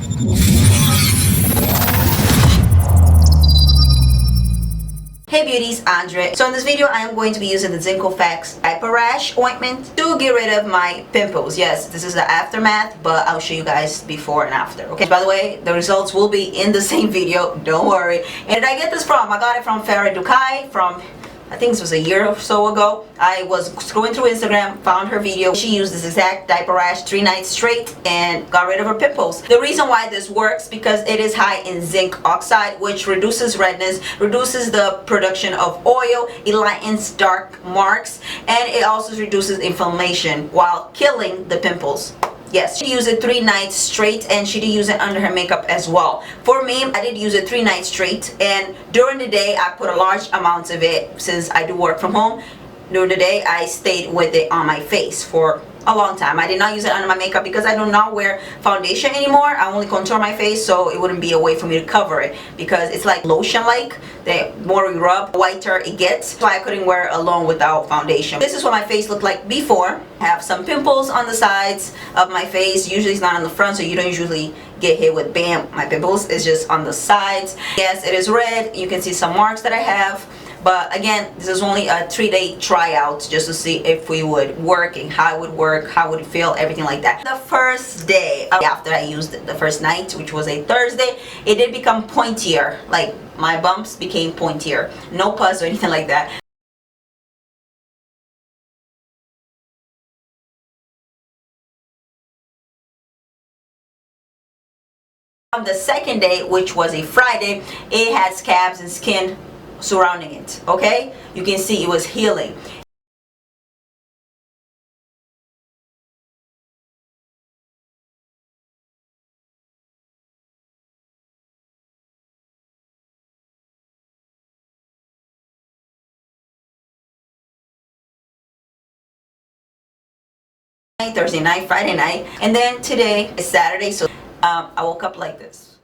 Hey beauties, Andre. So in this video I am going to be using the Diaper Rash ointment to get rid of my pimples. Yes, this is the aftermath, but I'll show you guys before and after. Okay, by the way, the results will be in the same video, don't worry. And I get this from, I got it from Farah Dukai from, I think this was a year or so ago. I was scrolling through Instagram, found her video. She used this exact diaper rash 3 nights straight and got rid of her pimples. The reason why this works because it is high in zinc oxide, which reduces redness, reduces the production of oil, it lightens dark marks, and it also reduces inflammation while killing the pimples. Yes, she used it 3 nights straight, and she did use it under her makeup as well. For me, I did use it 3 nights straight, and during the day I put a large amount of it since I do work from home. During the day I stayed with it on my face for a long time. I did not use it under my makeup because I do not wear foundation anymore. I only contour my face, so it wouldn't be a way for me to cover it because it's like lotion like. The more we rub, the whiter it gets. So I couldn't wear it alone without foundation. This is what my face looked like before. I have some pimples on the sides of my face. Usually it's not on the front, so you don't usually get hit with bam, my pimples. It's just on the sides. Yes, it is red. You can see some marks that I have. But again, this is only a 3-day tryout just to see if we would work and how it would work, how it would feel, everything like that. The first day after I used it, the first night, which was a Thursday, it did become pointier. Like my bumps became pointier. No pus or anything like that. On the second day, which was a Friday, it had scabs and skin surrounding it. Okay, you can see it was healing. Thursday night, Friday night, and then today is Saturday, so I woke up like this.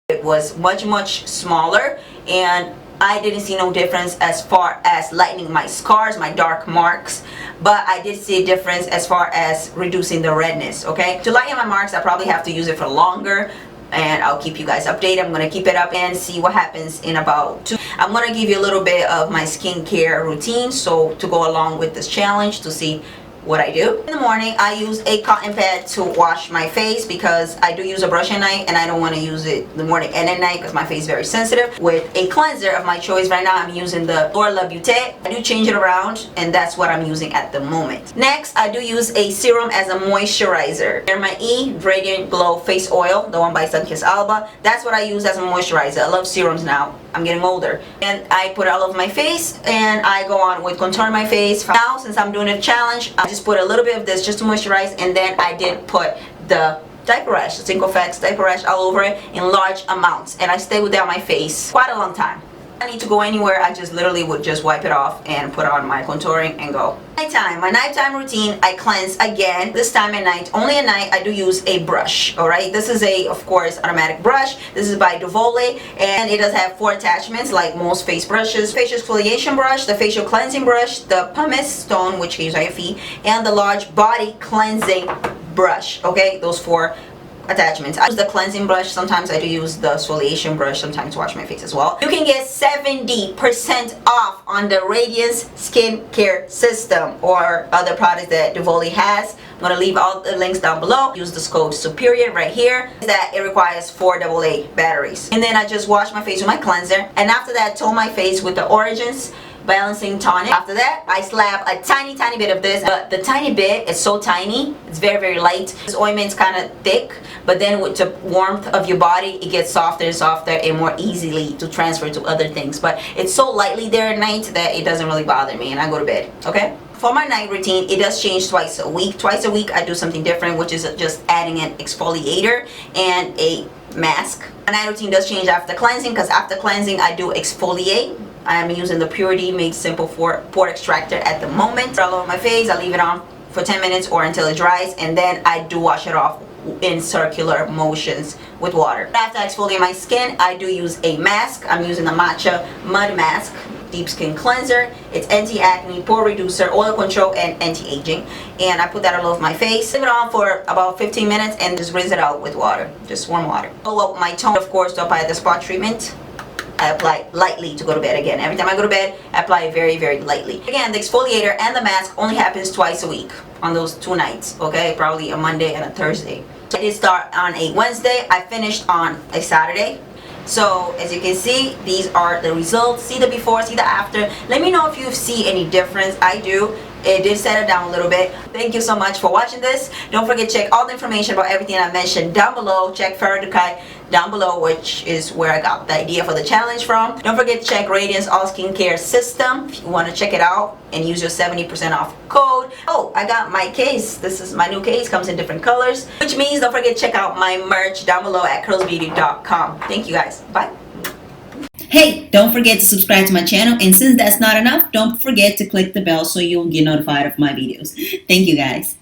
It was much smaller, and I didn't see no difference as far as lightening my scars, my dark marks, but I did see a difference as far as reducing the redness. Okay, to lighten my marks I probably have to use it for longer, and I'll keep you guys updated. I'm gonna keep it up and see what happens in about 2. I'm gonna give you a little bit of my skincare routine so to go along with this challenge to see what I do. In the morning I use a cotton pad to wash my face because I do use a brush at night and I don't want to use it in the morning and at night because my face is very sensitive. With a cleanser of my choice, right now I'm using the La Beauté. I do change it around and that's what I'm using at the moment. Next I do use a serum as a moisturizer. My Radiant Glow face oil, the one by Sunkissed Alba. That's what I use as a moisturizer. I love serums now. I'm getting older. And I put it all over my face and I go on with contour my face. Now since I'm doing a challenge, I just put a little bit of this just to moisturize, and then I did put the diaper rash, the diaper rash all over it in large amounts, and I stayed with that on my face quite a long time. I need to go anywhere, I just literally would just wipe it off and put on my contouring and go. My nighttime routine, I cleanse again, this time at night. Only at night I do use a brush, alright? This is a, of course, automatic brush. This is by Duvole, and it does have 4 attachments like most face brushes. Facial exfoliation brush, the facial cleansing brush, the pumice stone, which you use on your feet, and the large body cleansing brush, okay? Those 4 attachments. I use the cleansing brush, sometimes I do use the exfoliation brush sometimes to wash my face as well. You can get 70% off on the Radiance skincare system or other products that Duvole has. I'm going to leave all the links down below. Use this code SUPERIOR right here. That it requires 4 AA batteries. And then I just wash my face with my cleanser, and after that tone my face with the Origins balancing tonic. After that I slap a tiny bit of this, but the tiny bit is so tiny, it's very light. This ointment's kind of thick, but then with the warmth of your body it gets softer and softer and more easily to transfer to other things, but it's so lightly there at night that it doesn't really bother me and I go to bed. Okay, for my night routine it does change twice a week. Twice a week I do something different, which is just adding an exfoliator and a mask. My night routine does change after cleansing because after cleansing I do exfoliate. I am using the Purity Made Simple Pore Extractor at the moment. All over my face, I leave it on for 10 minutes or until it dries, and then I do wash it off in circular motions with water. After I exfoliate my skin, I do use a mask. I'm using the Matcha Mud Mask Deep Skin Cleanser. It's anti-acne, pore reducer, oil control, and anti-aging. And I put that all over my face. Leave it on for about 15 minutes and just rinse it out with water, just warm water. Follow up my tone, of course, to apply the spot treatment. I apply lightly to go to bed again. Every time I go to bed, I apply very, very lightly. Again, the exfoliator and the mask only happens twice a week on those 2 nights, okay? Probably a Monday and a Thursday. I did start on a Wednesday. I finished on a Saturday. So as you can see, these are the results. See the before, see the after. Let me know if you see any difference. I do. It did settle down a little bit. Thank you so much for watching this. Don't forget to check all the information about everything I mentioned down below. Check Ferridukai down below, which is where I got the idea for the challenge from. Don't forget to check Radiance All Skincare System if you want to check it out and use your 70% off code. Oh, I got my case. This is my new case. Comes in different colors, which means don't forget to check out my merch down below at curlsbeauty.com. Thank you guys. Bye. Hey, don't forget to subscribe to my channel, and since that's not enough, don't forget to click the bell so you'll get notified of my videos. Thank you guys.